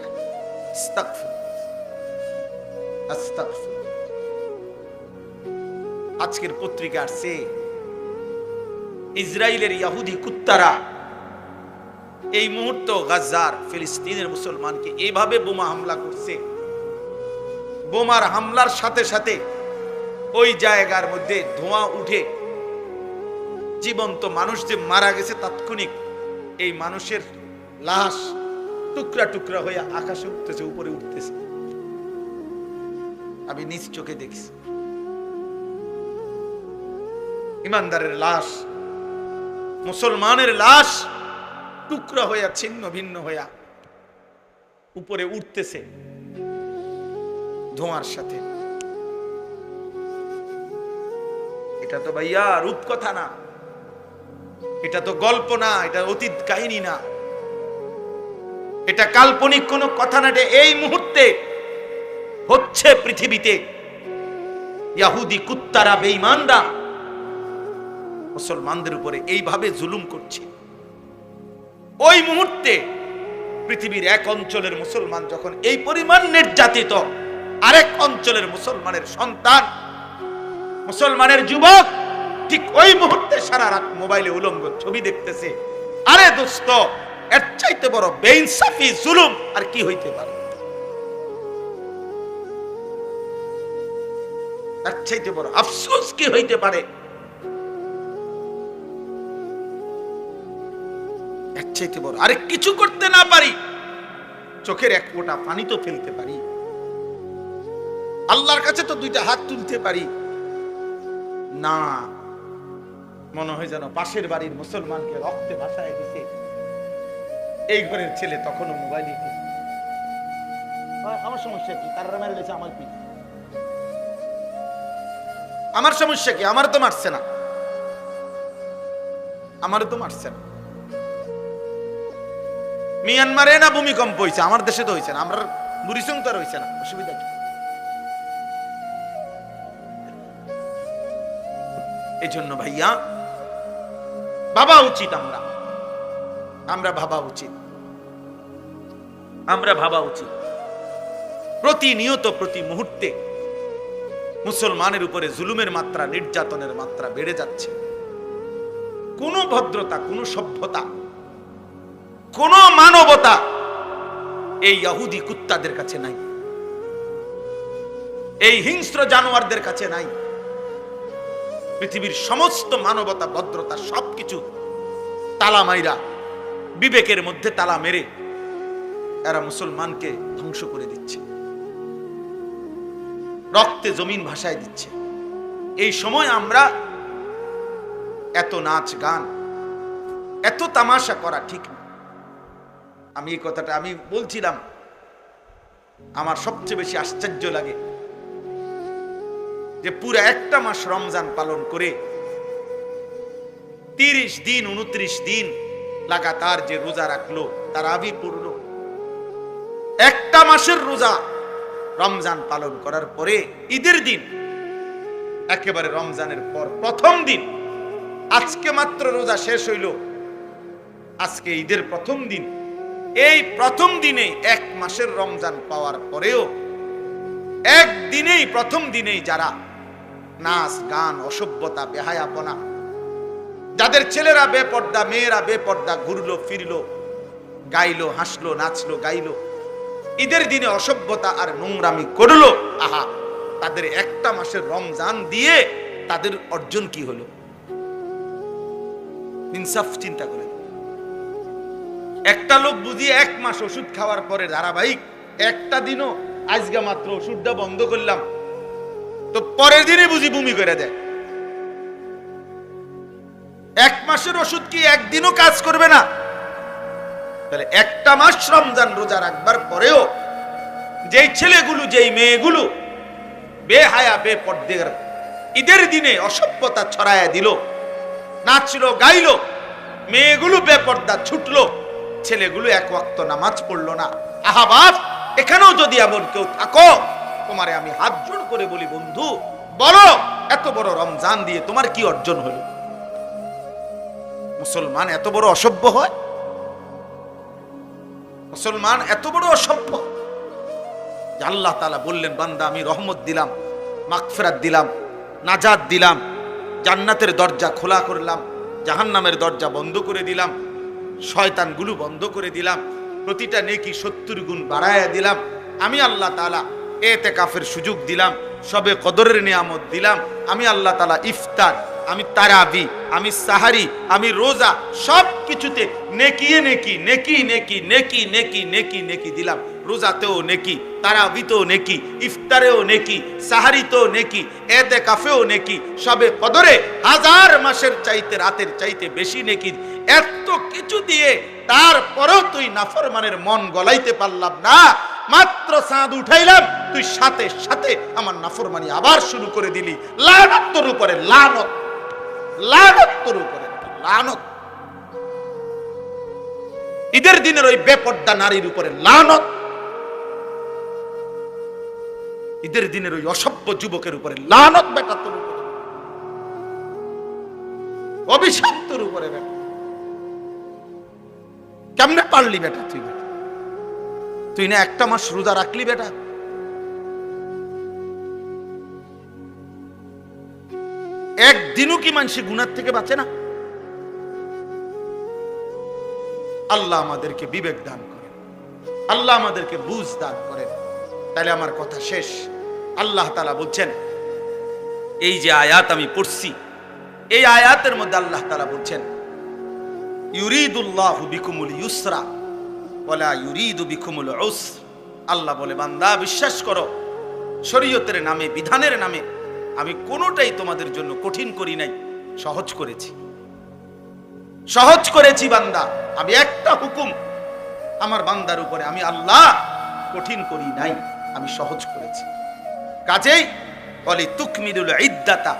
আজকের পত্রিকা আসছে ইসরায়েলের ইহুদি কুত্তারা এই মুহূর্তে গাজার ফিলিস্তিনের মুসলমানকে এভাবে বোমা হামলা করছে। বোমার হামলার সাথে সাথে ওই জায়গার মধ্যে ধোঁয়া উঠে জীবন্ত মানুষ যে মারা গেছে তাৎক্ষণিক এই মানুষের লাশ টুকরা টুকরা হয়ে আকাশে উঠতেছে, উপরে উঠতেছে। আমি নিজ চোখে দেখছি ইমানদারের লাশ, মুসলমানের লাশ টুকরা হইয়া ছিন্ন ভিন্ন হইয়া উপরে উঠতেছে ধোঁয়ার সাথে। এটা তো ভাইয়া রূপকথা না, এটা তো গল্প না, এটা অতীত কাহিনী না, এটা কাল্পনিক কোনো কথা না। এই মুহূর্তে হচ্ছে পৃথিবীতে। ইহুদি কুত্তারা, বেঈমানরা মুসলমানদের উপরে এইভাবে জুলুম করছে। ওই মুহূর্তে পৃথিবীর এক অঞ্চলের মুসলমান যখন এই পরিমাণ নির্যাতিত, আরেক অঞ্চলের মুসলমানের সন্তান, মুসলমানের যুবক ঠিক ওই মুহূর্তে সারা রাত মোবাইলে উলঙ্গ ছবি দেখতেছে। আরে দোস্ত, এর চাইতে বড় বেইনসাফি জুলুম আর কি হইতে পারে? এর চাইতে বড় আফসোস কি হইতে পারে? এর চাইতে বড় আরে কিছু করতে না পারি, চোখের এক ফোঁটা পানি তো ফেলতে পারি, আল্লাহর কাছে তো দুইটা হাত তুলতে পারি না। মনে হয় যেন পাশের বাড়ির মুসলমানকে রক্তে ভাসায় দিছে এই ঘরের ছেলে, তখনও মোবাইল। আমার সমস্যা কি? তারা মেরে দিয়েছে আমার পিঠ, আমার সমস্যা কি? আমার তো মারছে না, আমারও তো মারছে না। মিয়ানমারে না ভূমিকম্প হয়েছে, আমার দেশে তো হয়েছে না, আমরা বুড়িসং তো আর হয়েছে না, অসুবিধা কি? এই জন্য ভাইয়া ভাবা উচিত, আমরা ভাবা উচিত, আমরা ভাবা উচিত। প্রতিনিয়ত প্রতি মুহূর্তে মুসলমানের উপরে জুলুমের মাত্রা, নির্যাতনের মাত্রা বেড়ে যাচ্ছে। কোনো ভদ্রতা, কোনো সভ্যতা, কোনো মানবতা এই ইহুদি কুত্তাদের কাছে নাই, এই হিংস্র জানোয়ারদের কাছে নাই। পৃথিবীর সমস্ত মানবতা, ভদ্রতা সবকিছু তালা মাইরা, বিবেকের মধ্যে তালা মেরে এরা মুসলমানকে ধ্বংস করে দিচ্ছে, রক্তে জমিন ভাসায় দিচ্ছে। এই সময় আমরা এত নাচ গান, এত তামাশা করা ঠিক না। আমি এই কথাটা আমি বলছিলাম, আমার সবচেয়ে বেশি আশ্চর্য লাগে যে পুরো একটা মাস রমজান পালন করে 30 দিন 29 দিন লাগাতার যে রোজা রাখলো, তারাবি পড়লো, একটা মাসের রোজা রমজান পালন করার পরে ঈদের দিন, একেবারে রমজানের পর প্রথম দিন, আজকে মাত্র রোজা শেষ হইল, আজকে ঈদের প্রথম দিন, এই প্রথম দিনে এক মাসের রমজান পাওয়ার পরেও একদিনেই প্রথম দিনেই যারা নাচ গান অসভ্যতা বেহায়াপনা, যাদের ছেলেরা বেপর্দা মেয়েরা বেপর্দা ঘুরলো ফিরলো, গাইলো হাসলো নাচলো গাইলো, ঈদের দিনে অসভ্যতা আর নোংরামি করলো, আহা, তাদের একটা মাসের রমজান দিয়ে তাদের অর্জন কি হলো? ইনসাফ চিন্তা করে। একটা লোক বুঝিয়ে এক মাস ওষুধ খাওয়ার পরে ধারাবাহিক একটা দিনও আজকে মাত্র ওষুধটা বন্ধ করলাম, তো পরের দিনে বুঝি বমি করে দেয়। এক মাসের ওষুধ কি একদিনও কাজ করবে না? তাহলে একটা মাস রমজান রোজা রাখবার পরেও যেই ছেলেগুলো যেই মেয়েগুলো বেহায়া বেপর্দার ঈদের দিনে অসভ্যতা ছড়ায়া দিল, নাচলো গাইলো, মেয়েগুলো বেপর্দা ছুটলো, ছেলেগুলো এক ওয়াক্ত নামাজ পড়লো না, আহা বাপ, এখানেও যদি এমন কেউ থাকো, তোমারে আমি হাত জোড় করে বলি, বন্ধু বলো, এত বড় রমজান দিয়ে তোমার কি অর্জন হলো? মুসলমান এত বড় অসভ্য হয়? মুসলমান এত বড় অসভ্য? আল্লাহ তাআলা বললেন, বান্দা আমি রহমত দিলাম, মাগফিরাত দিলাম, নাজাত দিলাম, জান্নাতের দরজা খোলা করলাম, জাহান্নামের দরজা বন্ধ করে দিলাম, শয়তানগুলো বন্ধ করে দিলাম, প্রতিটা নেকি 70 গুণ বাড়ায়া দিলাম, আমি আল্লাহ তাআলা ইতিকাফের সুযোগ দিলাম, সবে কদরের নিয়ামত দিলাম, আমি আল্লাহ তাআলা ইফতার, আমি তারাবি, আমি সাহারি, আমি রোজা, সব কিছুতে নেকিয়ে নেকি নেকি নেকি নেকি নেকি নেকি নেকি দিলাম। রোজাতেও নেকি, তারাবিতেও নেকি, ইফতারেও নেকি, সাহারিতেও নেকি, ইতিকাফেও নেকি, সবে কদরে 1000 মাসের চাইতে রাতের চাইতে বেশি নেকি। এত কিছু দিয়ে তারপরেও তুই নাফরমানের মন গলাইতে পারলাম না, মাত্র চাঁদ উঠাইলাম, তুই সাথে সাথে আমার নাফরমানি আবার শুরু করে দিলি। লানত তোর উপরে, লানত, লানত তোর উপরে, লানত। ঈদের দিনের ওই বেপর্দা নারীর উপরে লানত, ঈদের দিনের ওই অসভ্য যুবকের উপরে লানত, বেটা তোর উপরে অভিশাপ, তোর উপরে বেটা। কেমনে পারলি বেটা তুই? বেটা তুই না একটা মাস রোজা রাখলি বেটা? একদিনও কি মানুষের গুনাহ থেকে বাঁচে না? আল্লাহ আমাদেরকে বিবেক দান করেন, আল্লাহ আমাদেরকে বুঝ দান করেন। তাহলে আমার কথা শেষ। আল্লাহ তাআলা বলছেন, এই যে আয়াত আমি পড়ছি, এই আয়াতের মধ্যে আল্লাহ তাআলা বলছেন, ইউরিদুল্লাহু বিকুমুল ইউসরা ওয়ালা ইউরিদু বিকুমুল উসর। আল্লাহ বলে, বান্দা বিশ্বাস করো, শরীয়তের নামে বিধানের নামে আমি কোনোটাই তোমাদের জন্য কঠিন করি নাই, সহজ করেছি, সহজ করেছি। বান্দা, আমি একটা হুকুম আমার বান্দার উপরে আমি আল্লাহ কঠিন করি নাই, আমি সহজ করেছি। কাজেই বলি তুকমিলুল ইদ্দাতা,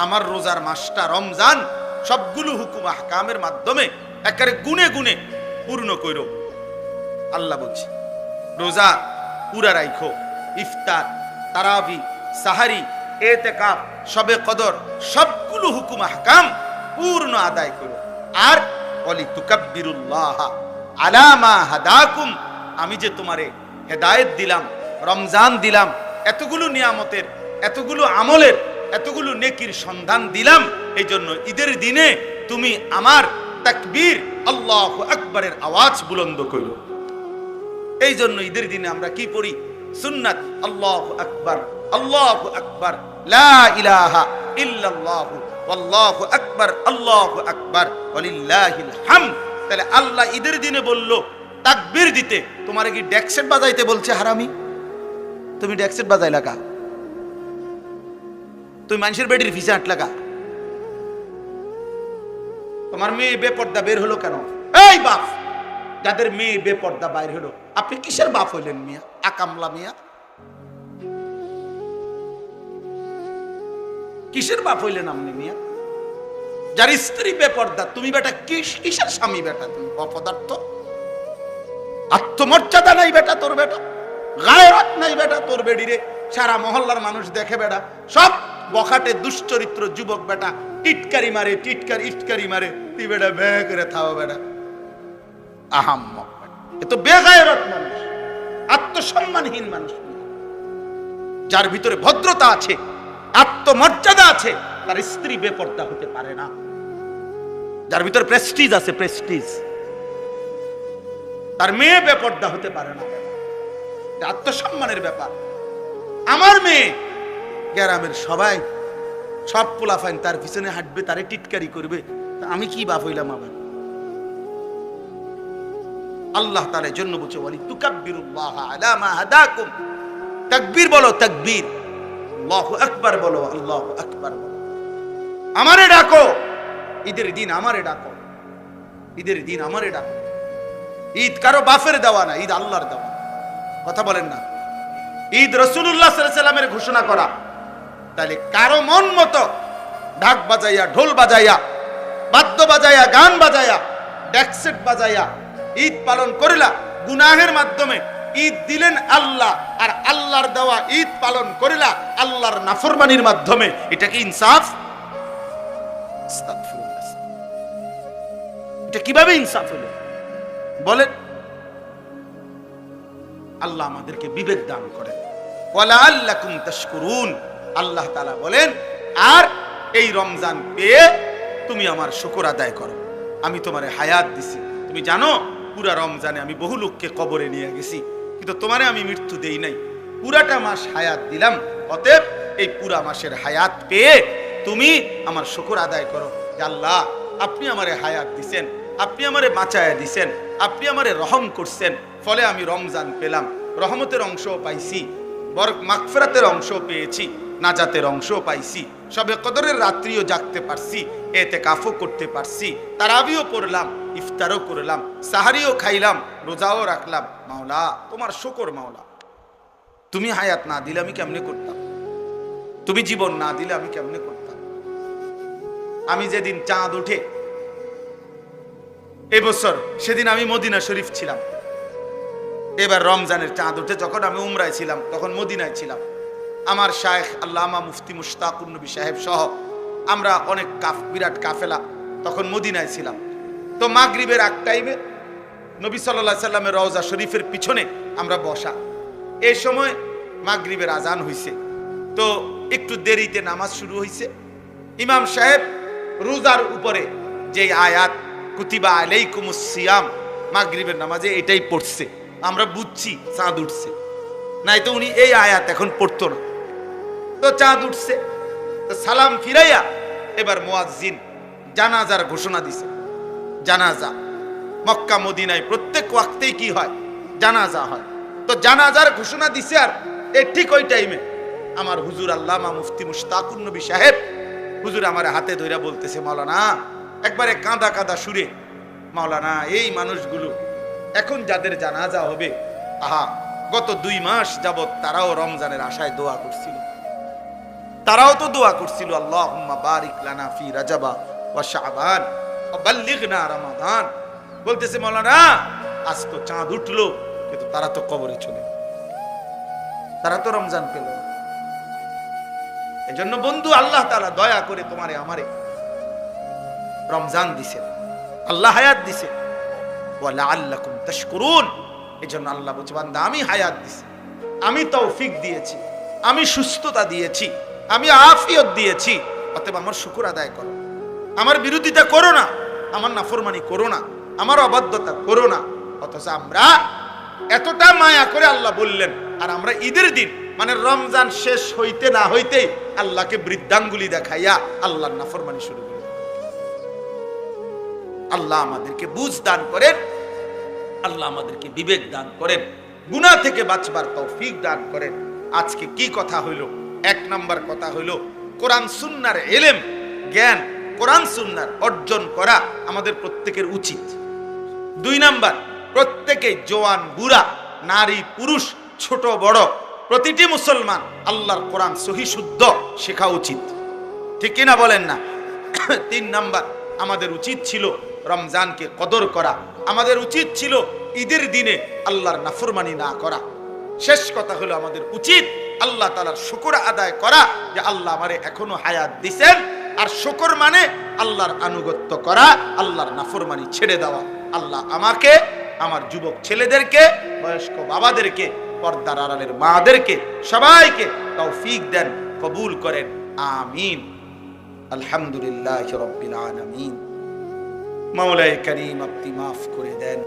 আমার রোজার মাসটা রমজান সবগুলো হুকুম আহকামের মাধ্যমে একেবারে গুনে গুনে পূর্ণ করো। আল্লাহ বলছে রোজা পুরা রাখো, ইফতার, তারাবি, সাহারি, ইতিকাফ, শবে কদর, সবগুলো হুকুম আহকাম পূর্ণ আদায় করো। আর বলি তুকাব্বিরুল্লাহ আলা মা হাদাকুম, আমি যে তোমারে হেদায়েত দিলাম, রমজান দিলাম, এতগুলো নিয়ামতের, এতগুলো আমলের, এতগুলো নেকির সন্ধান দিলাম, এই জন্য ঈদের দিনে তুমি আমার তাকবীর আল্লাহু আকবারের আওয়াজ বুলন্দ করো। এই জন্য ঈদের দিনে আমরা কি পড়ি? সুন্নাত আল্লাহু আকবার, আল্লাহু আকবার, লা ইলাহা ইল্লাল্লাহু আল্লাহু আকবার, আল্লাহু আকবার, ওয়ালিল্লাহিল হামদ। তাহলে আল্লাহ ঈদের দিনে বলল তাকবীর দিতে, তোমারে কি ডেক্সেট বাজাইতে বলছে হারামি? তুমি ডেক্সেট বাজাই লাগা, তুমি মানুষের বেডির ফিসে আট লাগা, তোমার মেয়ে বেপর্দা বের হলো কেন? এই বাপ, যাদের মেয়ে বেপর্দা বাইর হলো, আপনি কিসের বাপ হইলেন মিয়া? আকামলা মিয়া, কিসের বাপ হইলেন আপনি মিয়া? যার স্ত্রী বেপর্দা, তুমি বেটা কিসের স্বামী বেটা? তুমি অপদার্থ, আত্মমর্যাদা নাই বেটা তোর, বেটা গায়রত নাই বেটা তোর বেডিরে। সারা মহল্লার মানুষ দেখে বেটা, সব বখাটে দুশ্চরিত্র যুবক বেটা, টিটকারি মারে, ইটকারি মারে, তুই বেটা বে করে থাও বেটা। আহাম্মক, এ তো বেগায়রত মানুষ, আত্মসম্মানহীন মানুষ। যার ভিতরে ভদ্রতা আছে, আত্মমর্যাদা আছে, তার স্ত্রী বেপর্দা হতে পারে না। যার ভিতরে প্রেস্টিজ আছে, প্রেস্টিজ, তার মেয়ে বেপর্দা হতে পারে না। আত্মসম্মানের ব্যাপার। আমার মেয়ে গ্রামের সবাই, সব পোলাফাইন তার পিছনে হাঁটবে, তারে টিটকারি করবে, আমি কি বাপ হইলাম আবার? আল্লাহ তাআলার জন্য বলছে, ওয়ালি তুকাব্বিরুল্লাহ আলা মা হাদাকুম। তাকবীর বলো, তাকবীর, আল্লাহু আকবার বলো, আল্লাহু আকবার বলো। আমারে ডাকো, ঈদের দিন আমারে ডাকো, ঈদের দিন আমারে ডাকো। ঈদ কারো বাপের দেওয়া না, ঈদ আল্লাহর দেওয়া। কথা বলেন না? ঈদ রাসূলুল্লাহ সাল্লাল্লাহু আলাইহি সাল্লামের ঘোষণা করা। তাহলে কারো মন মতো ঢাক বাজাইয়া, ঢোল বাজাইয়া, বাদ্য বাজাইয়া, গান বাজাইয়া, ডেকসেট বাজাইয়া ঈদ পালন করিলা, গুনাহের মাধ্যমে ঈদ দিলেন আল্লাহ, আর আল্লাহর দেওয়া ঈদ পালন করিলা আল্লাহর নাফরমানির মাধ্যমে। এটা কি ইনসাফ? এটা কিভাবে ইনসাফ হলো বলেন? আল্লাহ আমাদেরকে বিবেক দান করেন। ওয়ালাআল্লাকুম তাশকুরুন, আল্লাহ তাআলা বলেন, আর এই রমজান পেয়ে তুমি আমার শুকর আদায় করো। আমি তোমারে হায়াত দিছি। তুমি জানো পুরা রমজানে আমি বহু লোককে কবরে নিয়ে গেছি, কিন্তু তোমারে আমি মৃত্যু দেই নাই, পুরাটা মাস হায়াত দিলাম। অতএব এই পুরা মাসের হায়াত পেয়ে তুমি আমার শুকর আদায় করো। আল্লাহ, আপনি আমারে হায়াত দিছেন, আপনি আমারে বাঁচায়া দিছেন, আপনি আমারে রহম করছেন, ফলে আমি রমজান পেলাম, রহমতের অংশও পাইছি, মাগফিরাতের অংশও পেয়েছি, নাজাতের অংশও পাইছি, সবে কদরের রাত্রিও জাগতে পারছি, ইতিকাফও করতে পারছি, তারাবিও পড়লাম, ইফতারও করলাম, সাহারিও খাইলাম, রোজাও রাখলাম। মাওলা তোমার শুকর। মাওলা তুমি হায়াত না দিলে আমি কেমনে করতাম? তুমি জীবন না দিলে আমি কেমনে করতাম? আমি যেদিন চাঁদ উঠে এবছর, সেদিন আমি মদিনা শরীফ ছিলাম। এবার রমজানের চাঁদ উঠে যখন আমি উমরায় ছিলাম, তখন মদিনায় ছিলাম। আমার শায়েখ আল্লামা মুফতি মুশতাকুর নবী সাহেব সহ আমরা অনেক বিরাট কাফেলা তখন মদিনায় ছিলাম। তো মাগরিবের আগ টাইমে নবী সাল্লাল্লাহু আলাইহি সাল্লামের রওজা শরীফের পিছনে আমরা বসা। এই সময় মাগরিবের আজান হইছে, তো একটু দেরিতে নামাজ শুরু হইছে। ইমাম সাহেব রোজার উপরে যে আয়াত কুতিবা আলাইকুমুস সিয়াম, মাগরিবের নামাজে এটাই পড়ছে। আমরা বুঝছি চাঁদ উঠছে, নাই তো উনি এই আয়াত এখন পড়তো না। তো চাঁদ উঠছে, তো সালাম ফিরাইয়া এবার মুয়াজ্জিন জানাজার ঘোষণা দিছে। জানাজা মক্কা মদিনায় প্রত্যেক ওয়াক্তেই কি হয়? জানাজা হয়। তো জানাজার ঘোষণা দিছে, আর এই ঠিক ওই টাইমে আমার হুজুর আল্লামা মুফতি মুশতাকুর নবী সাহেব হুজুর আমার হাতে ধইরা বলতেছে, মাওলানা, একবারে কাঁদা কাঁদা সুরে, মাওলানা এই মানুষগুলো এখন যাদের জানাজা হবে, আহা গত 2 মাস যাবত তারাও রমজানের আশায় দোয়া করছিল, তারাও তো দোয়া করছিল, আল্লাহুম্মা বারিক লানা ফি রাজাবা ওয়া শাবান ওয়া বাল্লিগনা রমাদান। বলতেছে, মাওলানা আজ তো চাঁদ উঠলো, কিন্তু তারা তো কবরে চলে, তারা তো রমজান পেল না। এজন্য বন্ধু, আল্লাহ তাআলা দয়া করে তোমারে আমারে রমজান দিছেন, আল্লাহ হায়াত দিছে। ওয়ালাআল্লাকুম তাশকুরুন, এজন্য আল্লাহ বলছে, বান্দা আমি হায়াত দিছি, আমি তৌফিক দিয়েছি, আমি সুস্থতা দিয়েছি, আমি আফিয়ত দিয়েছি, অতএব আমার শুকর আদায় করো, আমার বিরোধিতা করো না, আমার নাফরমানি করো না, আমার অবাধ্যতা করো না। অথচ আমরা এতটা মায়া করে আল্লাহ বললেন, আর আমরা ঈদের দিন মানে রমজান শেষ হইতে না হইতেই আল্লাহকে বৃদ্ধাঙ্গুলি দেখাইয়া আল্লাহর নাফরমানি শুরু করি। আল্লাহ আমাদেরকে বুঝ দান করেন, আল্লাহ আমাদেরকে বিবেক দান করেন, গুনাহ থেকে বাঁচবার তৌফিক দান করেন। আজকে কি কথা হইল? 1 নাম্বার কথা হইল কোরআন সুন্নাহর ইলম জ্ঞান কোরআন সুন্নাহর অর্জন করা আমাদের প্রত্যেকের উচিত। 2 নাম্বার, প্রত্যেকে জওয়ান বুড়া নারী পুরুষ ছোট বড় প্রতিটি মুসলমান আল্লাহর কোরআন সহি শুদ্ধ শেখা উচিত, ঠিক কিনা বলেন না? 3 নাম্বার, আমাদের উচিত ছিল রমজানকে কদর করা, আমাদের উচিত ছিল ঈদের দিনে আল্লাহর নাফরমানি না করা। শেষ কথা হলো আমাদের উচিত আল্লাহ তাআলার শুকর আদায় করা যে আল্লাহ আমারে এখনো হায়াত দিবেন। আর শুকর মানে আল্লাহর আনুগত্য করা, আল্লাহর নাফরমানি ছেড়ে দেওয়া। আল্লাহ আমাকে, আমার যুবক ছেলেদেরকে, বয়স্ক বাবাদেরকে, পর্দার আড়ালের মাদেরকে সবাইকে তৌফিক দেন, কবুল করেন, আমিন। আলহামদুলিল্লাহি রাব্বিল আলামিন। মাওলায়ে কারীম আপনি মাফ করে দেন।